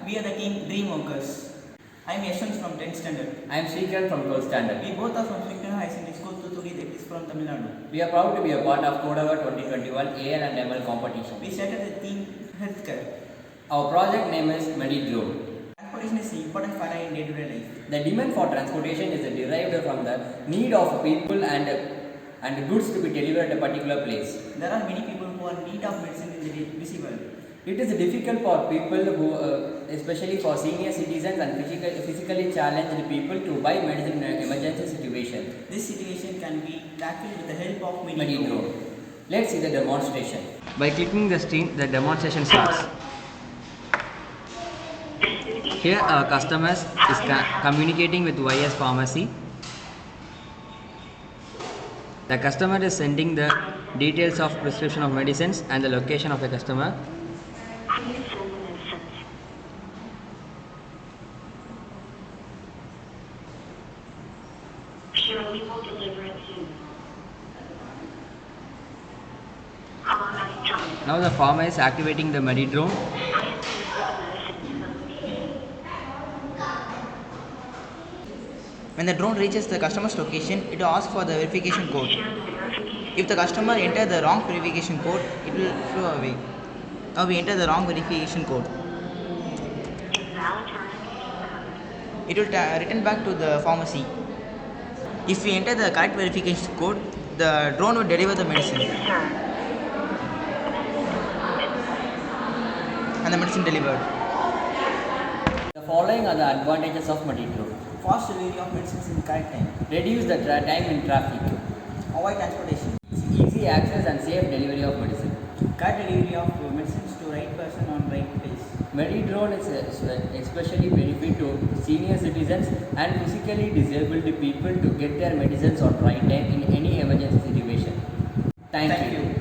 We are the team Dream Workers. I am Yashwant from 10th standard. I am Srikan from 12th standard. We both are from Srikan High Secondary School, Thuthukudi, that is from Tamil Nadu. We are proud to be a part of Codava 2021 AL and ML competition. We started the theme Healthcare. Our project name is Medi. Transportation is important for our day-to-day life. The demand for transportation is derived from the need of people and goods to be delivered at a particular place. There are many people who are in need of medicine in the busy world. It is difficult for people who, especially for senior citizens and physically challenged people, to buy medicine in an emergency situation. This situation can be tackled with the help of Medi. Let's see the demonstration. By clicking the screen, the demonstration starts. Here, a customer is communicating with YS Pharmacy. The customer is sending the details of prescription of medicines and the location of the customer. Surely will deliver it soon. Now the farmer is activating the Medi drone. When the drone reaches the customer's location, it will ask for the verification code. If the customer enters the wrong verification code, it will throw away. Now we enter the wrong verification code. It will return back to the pharmacy. If we enter the correct verification code, the drone will deliver the medicine. And the medicine delivered. The following are the advantages of Medi. Fast delivery of medicines in correct time. Reduce the time in traffic. Avoid transportation. Easy access and safe delivery of medicine. Correct delivery of medicines to right person on right place. Medi drone is especially benefit to senior citizens and physically disabled people to get their medicines on right time in any emergency situation. Thank you.